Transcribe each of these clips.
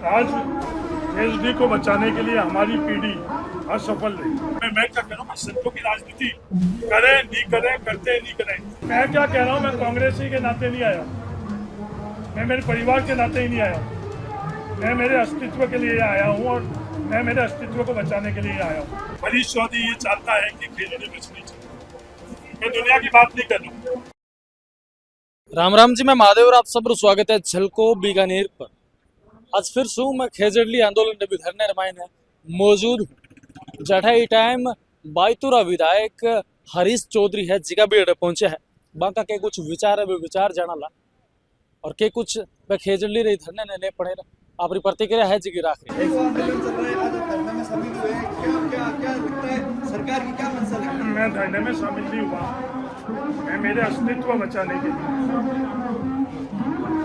आज एसडी को बचाने के लिए हमारी पीढ़ी असफल रही। मैं क्या कह रहा हूँ, संतों की राजनीति करें नहीं करें, करते नहीं करें। मैं क्या कह रहा हूँ, मैं कांग्रेसी के नाते नहीं आया, मैं मेरे परिवार के नाते ही नहीं आया, मैं मेरे अस्तित्व के लिए आया हूँ और मैं मेरे अस्तित्व को बचाने के लिए आया हूँ। हरीश चौधरी ये चाहता है कि खेजड़ी बचनी चाहिए, मैं दुनिया की बात नहीं कर रहा हूँ। राम राम जी, मैं महादेव और आप सबको स्वागत है झलको बीकानेर पर। आज फिर શું मैं ખેજડલી આંદોલન ને ધરને રમાઈને मौजूद हूँ। जठा ई टाइम बायतुरा विधायक हरीश चौधरी है जिका बेड़ पहुंचे है बाका के कुछ विचार है वे विचार जाना ला और के कुछ वे खेजडली रही धरने ने नहीं पड़े आपकी प्रतिक्रिया है जी की राख रही सरकार की क्या मंशा लगती है? मैं धरने में शामिल नहीं हुआ, मैं मेरे अस्तित्व बचाने के लिए।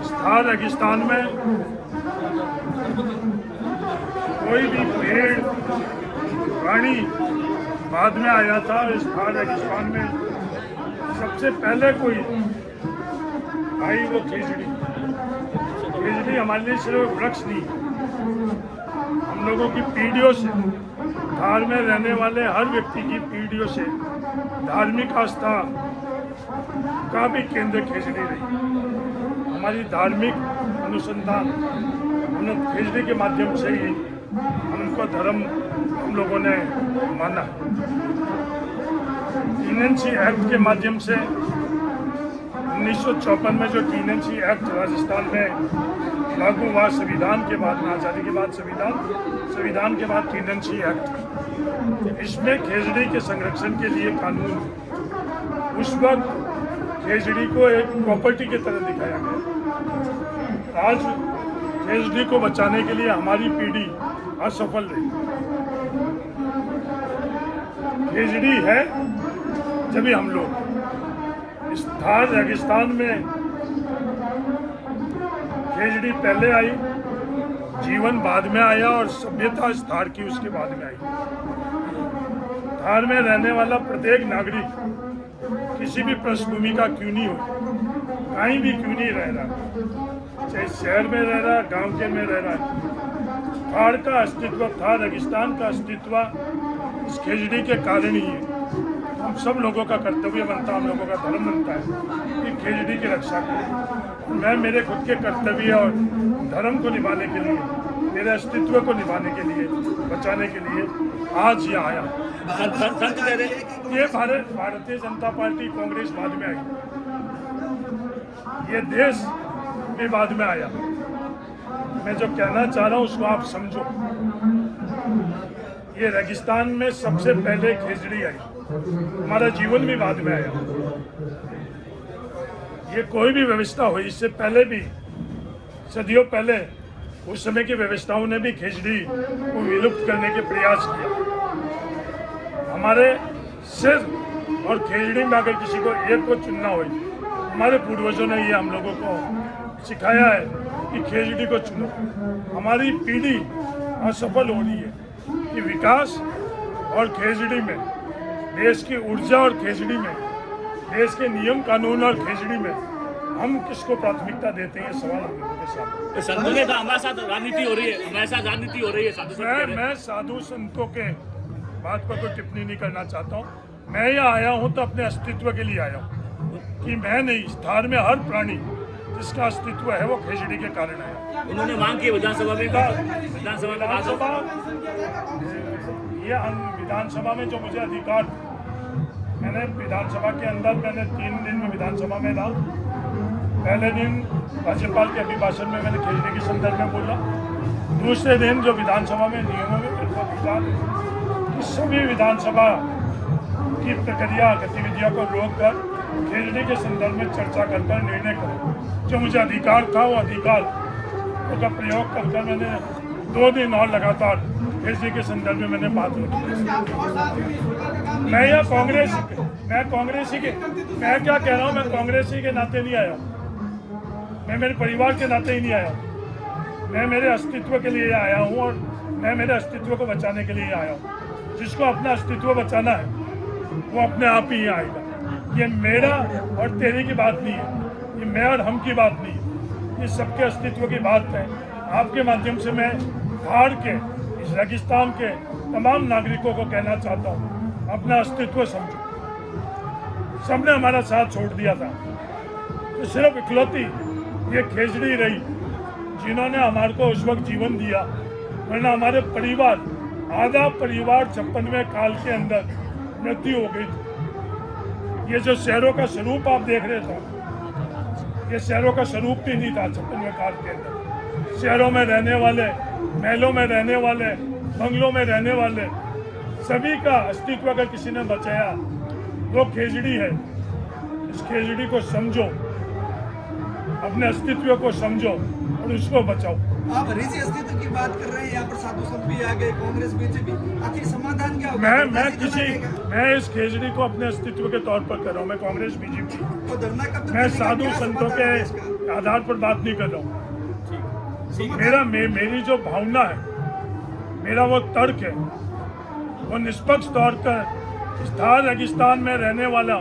थार रेगिस्तान में कोई भी पेड़ प्राणी बाद में आया था। इस थार रेगिस्तान में सबसे पहले कोई आई वो खेजड़ी। खेजड़ी हमारे लिए सिर्फ वृक्ष नहीं, हम लोगों की पीढ़ियों से, थार में रहने वाले हर व्यक्ति की पीढ़ियों से धार्मिक आस्था का भी केंद्र खेजड़ी रही। हमारी धार्मिक अनुसंधान हम खेजड़ी के माध्यम से ही उनको धर्म हम लोगों ने माना। टीनेंसी एक्ट के माध्यम से 1954 में जो टीनेंसी एक्ट राजस्थान में लागू हुआ, संविधान के बाद में, आज़ादी के बाद संविधान के बाद टीनेंसी एक्ट, इसमें खेजड़ी के संरक्षण के लिए कानून, उस वक्त खेजड़ी को एक प्रॉपर्टी की तरह दिखाया गया। आज खेजड़ी को बचाने के लिए हमारी पीढ़ी असफल रही। खेजड़ी है जब हम लोग इस थार रेगिस्तान में, खेजड़ी पहले आई, जीवन बाद में आया और सभ्यता इस थार की उसके बाद में आई। थार में रहने वाला प्रत्येक नागरिक किसी भी पृष्ठभूमि का क्यों नहीं हो, कहीं भी क्यों नहीं रह रहा, चाहे शहर में रह रहा, गांव के में रह रहा, थार का अस्तित्व, थार रेगिस्तान का अस्तित्व इस खेजड़ी के कारण ही है। हम सब लोगों का कर्तव्य बनता है, हम लोगों का धर्म बनता है कि खेजड़ी की रक्षा करें। मैं मेरे खुद के कर्तव्य और धर्म को निभाने के लिए, मेरे अस्तित्व को निभाने के लिए, बचाने के लिए आज यहाँ आया। ये भारतीय जनता पार्टी, कांग्रेस बाद में आई, ये देश भी बाद में आया। मैं जो कहना चाह रहा हूँ उसको आप समझो। ये रेगिस्तान में सबसे पहले खेजड़ी आई, हमारा जीवन भी बाद में आया। ये कोई भी व्यवस्था हुई इससे पहले भी, सदियों पहले, उस समय की व्यवस्थाओं ने भी खेजड़ी को विलुप्त करने के प्रयास किया। हमारे सिर और खेजड़ी में अगर किसी को एक को चुनना हो, हमारे पूर्वजों ने ये हम लोगों को सिखाया है कि खेजड़ी को चुनो। हमारी पीढ़ी असफल हो रही है कि विकास और खेजड़ी में, देश की ऊर्जा और खेजड़ी में, देश के नियम कानून और खेजड़ी में हम किसको प्राथमिकता देते हैं, सवाल हम लोगों के सामने। संतों के हमारे साथ राजनीति हो रही है, हमारे साथ राजनीति हो रही है। मैं साधु संतों के बात पर कोई टिप्पणी नहीं करना चाहता हूँ। मैं यहाँ आया हूँ तो अपने अस्तित्व के लिए आया हूँ कि मैं नहीं, थार में हर प्राणी जिसका अस्तित्व है वो खेजड़ी के कारण आया। उन्होंने मांग की विधानसभा में, विधानसभा में जो मुझे अधिकार, मैंने विधानसभा के अंदर, मैंने 3 दिन में विधानसभा में रहा। पहले दिन राज्यपाल के अभिभाषण में मैंने खेजड़ी के संदर्भ में बोला। दूसरे दिन जो विधानसभा में नियमों में कि सभी विधानसभा की प्रक्रिया, गतिविधियों को रोककर खेजड़ी के संदर्भ में चर्चा कर निर्णय करो। जो मुझे अधिकार था वो अधिकार का प्रयोग कर मैंने 2 दिन और लगातार खेजड़ी के संदर्भ में मैंने बात रखी। मैं यहाँ कांग्रेसी के, मैं क्या कह रहा हूँ, मैं कांग्रेसी के नाते नहीं आया, मैं मेरे परिवार के नाते ही नहीं आया, मैं मेरे अस्तित्व के लिए आया हूँ और मैं मेरे अस्तित्व को बचाने के लिए आया हूँ। जिसको अपना अस्तित्व बचाना है वो अपने आप ही आएगा। ये मेरा और तेरे की बात नहीं है, ये मैं और हम की बात नहीं है, ये सबके अस्तित्व की बात है। आपके माध्यम से मैं धार के इस रेगिस्तान के तमाम नागरिकों को कहना चाहता हूँ, अपना अस्तित्व समझो। सबने हमारा साथ छोड़ दिया था, तो सिर्फ इकलौती ये खेजड़ी रही जिन्होंने हमारे को उस वक्त जीवन दिया, वरना हमारे परिवार, आधा परिवार 56वें काल के अंदर मृत्यु हो गई थी। ये जो शहरों का स्वरूप आप देख रहे थे, ये शहरों का स्वरूप भी नहीं था 56वें काल के अंदर। शहरों में रहने वाले, महलों में रहने वाले, बंगलों में रहने वाले सभी का अस्तित्व अगर किसी ने बचाया वो खेजड़ी है। इस खेजड़ी को समझो, अपने अस्तित्व को समझो और उसको बचाओ। आप ऋषि अस्तित्व की बात कर रहे हैं, यहाँ पर साधु संत भी आ गए, कांग्रेस बीजेपी, आखिर समाधान क्या होगा? मैं इस खेजड़ी को अपने अस्तित्व के तौर पर कर रहा हूँ। मैं कांग्रेस बीजेपी, तो धरना कब तक मैं चलेगा? साधु क्या संतों समाधान है इसका? के आधार पर बात नहीं कर रहा हूँ। मेरी जो भावना है, मेरा वो तर्क है, वो निष्पक्ष तौर पर इस थार रेगिस्तान में रहने वाला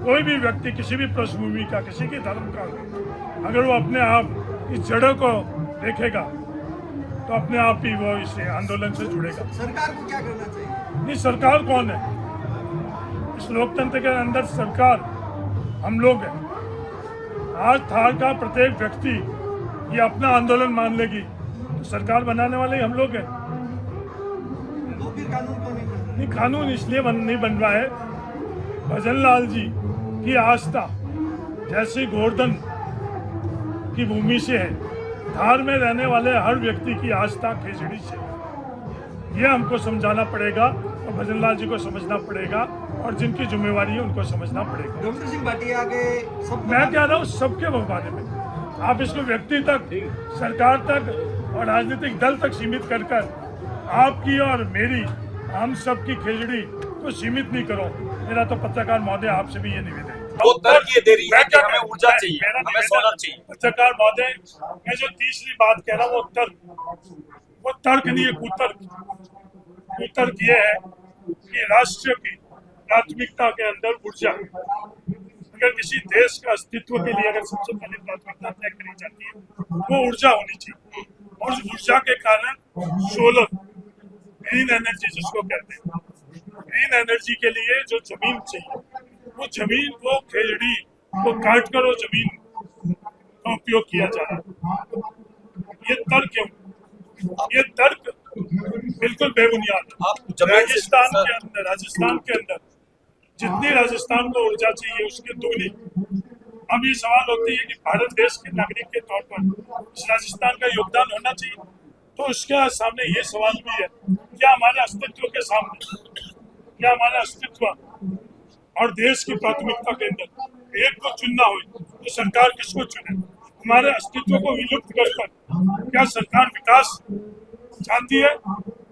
कोई भी व्यक्ति, किसी भी पृष्ठभूमि का, किसी के धर्म का, अगर वो अपने आप इस जड़ों को देखेगा तो अपने आप ही वो इस आंदोलन से जुड़ेगा। सरकार को क्या करना चाहिए? नहीं, सरकार कौन है? इस लोकतंत्र के अंदर सरकार हम लोग हैं। आज थार का प्रत्येक व्यक्ति ये अपना आंदोलन मान लेगी तो सरकार बनाने वाले ही हम लोग हैं। तो फिर कानून क्यों नहीं बन रहा? नहीं, कानून इसलिए नहीं बन रहा है, भजन लाल जी की आस्था जैसी गोवर्धन की भूमि से है, धार में रहने वाले हर व्यक्ति की आस्था खेजड़ी से। ये हमको समझाना पड़ेगा और भजन लाल जी को समझना पड़ेगा और जिनकी जिम्मेवारी है उनको समझना पड़ेगा। रविंद्र सिंह भाटिया के सब मैं कह रहा हूँ सबके बारे में, आप इसको व्यक्ति तक, सरकार तक और राजनीतिक दल तक सीमित कर आपकी और मेरी, हम सब की खेजड़ी को सीमित नहीं करो। मेरा तो पत्रकार महोदय आपसे भी ये निवेदन है। वो तर्क ये दे रही है कि हमें ऊर्जा चाहिए, हमें सोलर चाहिए। पत्रकार महोदय, मैं जो तीसरी बात कह रहा हूँ वो तर्क नहीं है, कुतर्क ये है कि राष्ट्र की प्राथमिकता के अंदर ऊर्जा, अगर किसी देश का अस्तित्व के लिए अगर सबसे पहले प्राथमिकता तय करी जाती है वो ऊर्जा होनी चाहिए। और उस ऊर्जा के कारण सोलर, ग्रीन एनर्जी जिसको कहते हैं, ग्रीन एनर्जी के लिए जो जमीन चाहिए, वो जमीन को खेजड़ी को काट कर वो जमीन का उपयोग किया जा रहा है। ये तर्क क्यों? ये तर्क बिल्कुल बेबुनियाद है। राजस्थान के अंदर जितनी राजस्थान को ऊर्जा चाहिए उसके दुगनी। अब ये सवाल होती है कि भारत देश के नागरिक के तौर पर इस राजस्थान का योगदान होना चाहिए। तो उसके सामने ये सवाल भी है, क्या हमारे अस्तित्व के सामने, क्या हमारा अस्तित्व और देश की प्राथमिकता के अंदर एक को चुनना हो तो सरकार किसको चुने? हमारे अस्तित्व को विलुप्त कर क्या सरकार विकास चाहती है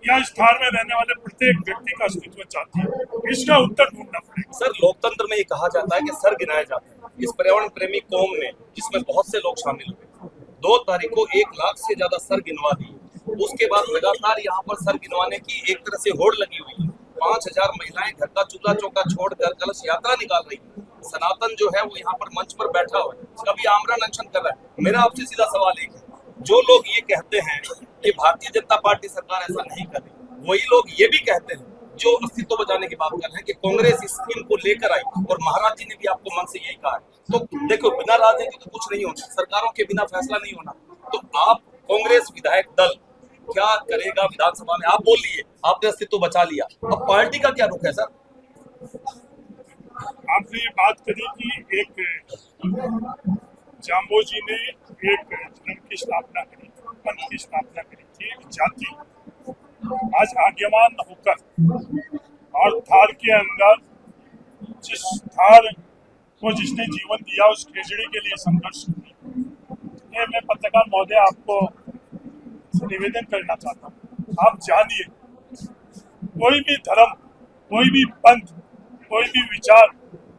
या इस थार में रहने वाले प्रत्येक व्यक्ति का अस्तित्व चाहती है? इसका उत्तर ढूंढना पड़ेगा। सर, लोकतंत्र में ये कहा जाता है कि सर गिनाए जाते हैं। इस पर्यावरण प्रेमी कौम ने, जिसमें बहुत से लोग शामिल हुए, 2 तारीख को 1 लाख से ज्यादा सर गिनवा दी। उसके बाद लगातार यहाँ पर सर गिनवाने की एक तरह से होड़ लगी हुई है। 5000 महिलाएं घर का चूल्हा चौका छोड़कर कलश यात्रा निकाल रही है। सनातन जो है वो यहाँ पर मंच पर बैठा हुआ है, कभी आमरण अनशन कर रहा है। मेरा आपसे सीधा सवाल एक है, जो लोग ये कहते हैं कि भारतीय जनता पार्टी सरकार ऐसा नहीं कर रही, वही लोग ये भी कहते हैं जो अस्तित्व बचाने की बात कर रहे हैं कि कांग्रेस इस स्कीम को लेकर आई और महाराज जी ने भी आपको मन से यही कहा है। तो देखो, बिना राजनीति तो कुछ नहीं होना, सरकारों के बिना फैसला नहीं होना। तो आप कांग्रेस विधायक दल क्या करेगा विधानसभा में? आप बोल लिए आपने अस्तित्व बचा लिया, अब पार्टी का क्या रुख है सर? आपने ये बात करी कि एक जाम्बो जी ने एक धर्म की स्थापना करी, पंथ की स्थापना करी थी, एक जाति आज आज्ञामान होकर और थार के अंदर जिस थार को जिसने जीवन दिया उस खेजड़ी के लिए संघर्ष किया। मैं पत्रकार महोदय आपको निवेदन करना चाहता हूँ, आप जानिए कोई भी धर्म, कोई भी पंथ, कोई भी विचार,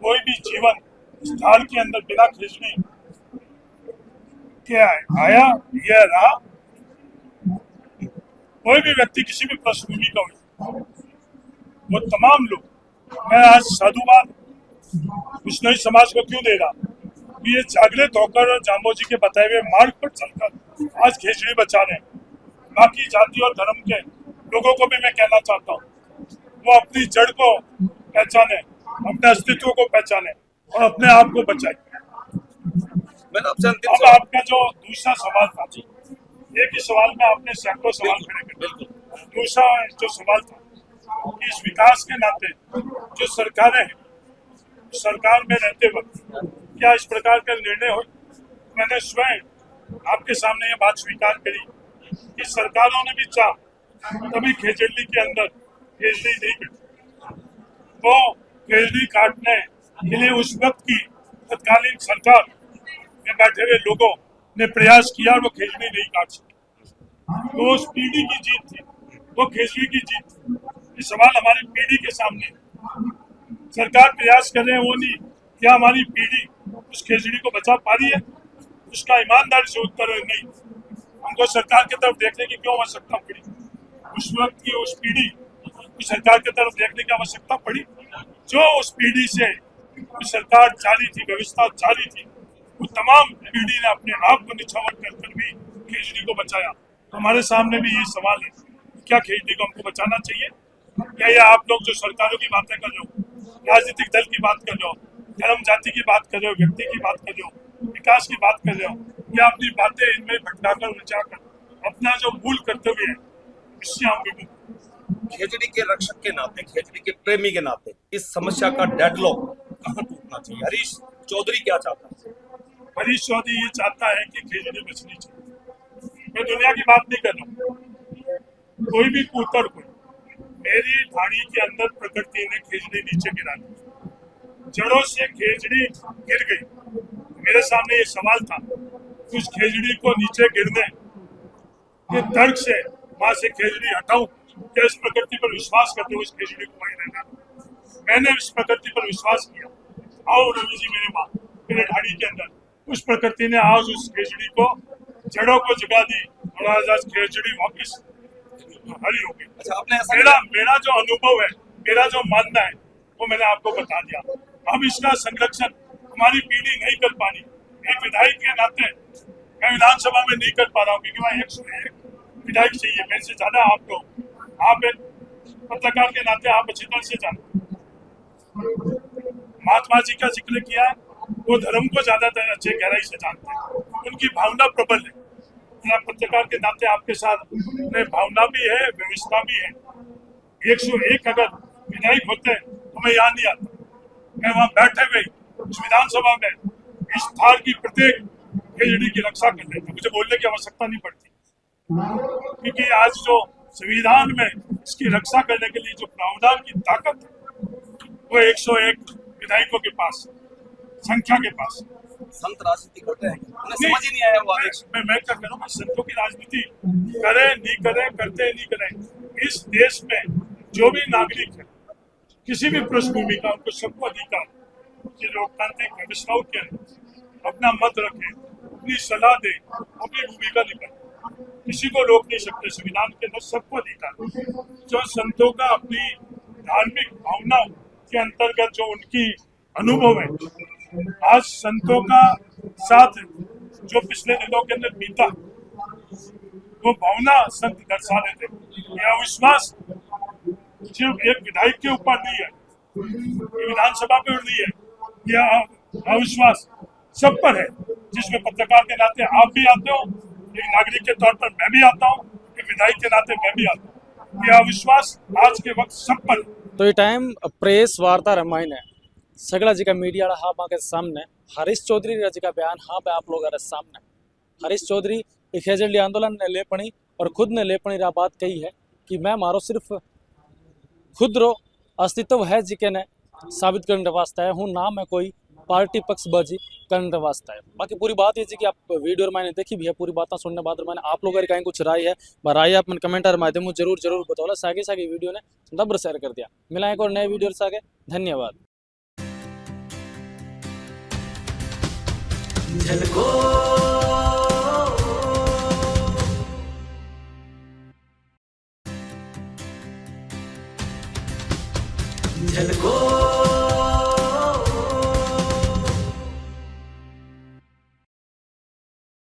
कोई भी जीवन इस थार के अंदर बिना खेजड़ी क्या है, आया यह रहा। कोई भी व्यक्ति किसी भी पृष्ठभूमि का हो, वो तमाम लोग, मैं आज साधुवाद विश्नोई समाज को क्यों दे रहा, कि ये जागृत होकर और जाम्बो जी के बताए हुए मार्ग पर चलकर आज खिचड़ी बचा रहे हैं। बाकी जाति और धर्म के लोगों को भी मैं कहना चाहता हूँ, वो अपनी जड़ को पहचाने, अपने अस्तित्व को पहचाने और अपने आप को बचाए। मैं आपसे अंतिम अब सवाल आपका जो दूसरा सवाल था, एक ही सवाल में आपने सैकड़ों सवाल खड़े कर दिए। दूसरा जो सवाल था कि इस विकास के नाते जो सरकारें हैं, सरकार में रहते वक्त क्या इस प्रकार का निर्णय हो। मैंने स्वयं आपके सामने ये बात स्वीकार करी कि सरकारों ने भी चाह तभी खेजड़ी के अंदर खेजड़ी नहीं कटी। वो खेजड़ी काटने के लिए उस वक्त की तत्कालीन सरकार में बैठे हुए लोगों ने प्रयास किया और वो खेजड़ी नहीं काट सके। तो उस पीढ़ी की जीत थी, वो खेजड़ी की जीत थी। ये सवाल हमारी पीढ़ी के सामने है। सरकार प्रयास कर रहे हैं वो नहीं, क्या हमारी पीढ़ी उस खेजड़ी को बचा पा रही है? उसका ईमानदारी से उत्तर है नहीं। हमको सरकार की तरफ देखने की क्यों आवश्यकता पड़ी? उस वक्त की उस पीढ़ी की सरकार की तरफ देखने की आवश्यकता पड़ी जो उस पीढ़ी से सरकार जारी थी, व्यवस्था जारी थी। वो तमाम पीढ़ी ने अपने आप को निछावर कर भी खेजड़ी को बचाया। हमारे सामने भी ये सवाल है, क्या खेजड़ी को हमको बचाना चाहिए? क्या ये आप लोग जो सरकारों की बातें कर रहे हो, राजनीतिक दल की बात कर रहे हो, धर्म जाति की बात कर रहे हो, व्यक्ति की बात कर रहे हो, विकास की बात कर रहे हो, या अपनी बातें इनमें भटकाकर उलझाकर अपना जो मूल कर्तव्य है इससे हम विमुख। खेजड़ी के रक्षक के नाते, खेजड़ी के प्रेमी के नाते इस समस्या का डेडलॉक कहाँ टूटना चाहिए? हरीश चौधरी क्या चाहता है? हरीश चौधरी ये चाहता है कि खेजड़ी बचनी चाहिए। मैं दुनिया की बात नहीं कर रहा हूँ, कोई भी कूतर कोई, मेरी ढाणी के अंदर प्रकृति ने खेजड़ी नीचे गिरा दी, जड़ों से खेजड़ी गिर गई। मेरे सामने ये सवाल था, उस खेजड़ी को नीचे गिरने के तर्क से वहां से खेजड़ी हटाऊं, क्या इस प्रकृति पर विश्वास करते हुए इस खेजड़ी को वहीं रहना? मैंने इस प्रकृति पर विश्वास किया। आओ रवि जी मेरे माँ, मेरे ढाणी के अंदर उस प्रकृति ने आज उस खेजड़ी को जड़ों को जगा दी और आज खेजड़ी वापिस हरी हो गई। अच्छा, आपने ऐसा मेरा जो अनुभव है, मेरा जो मानना है, वो मैंने आपको बता दिया। हम इसका संरक्षण हमारी पीढ़ी नहीं कर पानी। एक विधायक के नाते मैं विधानसभा में नहीं कर पा रहा हूँ क्योंकि वहाँ 101 विधायक चाहिए, मेरे से ज्यादा आप लोग। आप एक पत्रकार के नाते आप अच्छी तरह से जानते। महात्मा जी का जिक्र किया है, वो धर्म को ज्यादातर अच्छे गहराई से जानते हैं, उनकी भावना प्रबल है। पत्रकार के नाते आपके साथ में भावना भी है, व्यवस्था भी है। 101 अगर विधायक होते तो मैं यहाँ नहीं आता। मैं वहाँ बैठे हुए उस विधानसभा में इस थार की प्रत्येक खेजड़ी की रक्षा कर लेता, मुझे बोलने की आवश्यकता नहीं पड़ती, क्योंकि आज जो संविधान में इसकी रक्षा करने के लिए जो प्रावधान की ताकत है वो 101 विधायकों के पास, संख्या के पास। संत राजनीति करते हैं, उन्हें समझ ही नहीं आया वो आदेश। मैं क्या करूँ, संतों की राजनीति करे नहीं करे, करते नहीं करे। इस देश में जो भी नागरिक है, किसी भी पृष्ठभूमि का, उनको सबको अधिकार कि लोकतांत्रिक व्यवस्थाओं के अंदर अपना मत रखे, अपनी सलाह दे, अपनी भूमिका निभाए। किसी को रोक नहीं सकते। संविधान के अंदर सबको अधिकार। जो संतों का अपनी धार्मिक भावनाओं के अंतर्गत जो उनकी अनुभव है, आज संतों का साथ जो पिछले दिनों के अंदर बीता, वो भावना संत दर्शा रहे थे। यह अविश्वास सिर्फ एक विधायक के ऊपर नहीं है, विधानसभा पे नहीं है, यह अविश्वास सब पर है, जिसमें पत्रकार के नाते आप भी आते हो, एक नागरिक के तौर पर मैं भी आता हूँ, एक विधायक के नाते मैं भी आता हूँ। यह अविश्वास आज के वक्त सब पर है। तो ये टाइम प्रेस वार्ता रमायण है सगळा जी का मीडिया हाँ मागे सामने हरीश चौधरी जी का बयान हाँ पे आप लोग सामने। हरीश चौधरी खेजड़ी आंदोलन ने लेपणी और खुद ने लेपणी रा बात कही है कि मैं मारो सिर्फ खुद रो अस्तित्व है जी के ने साबित करने वास्ते है, हूँ ना मैं कोई पार्टी पक्षबाजी करने वास्ते है। बाकी पूरी बात ये कि आप वीडियो मैंने देखी भी है, पूरी बातें सुनने बाद मैंने आप लोगों कहीं कुछ राय है राय आप कमेंटर माध्यम जरूर बताओ। सागे सागे वीडियो ने दब्र शेयर कर दिया। मिला एक और नए वीडियो से आगे, धन्यवाद। झलको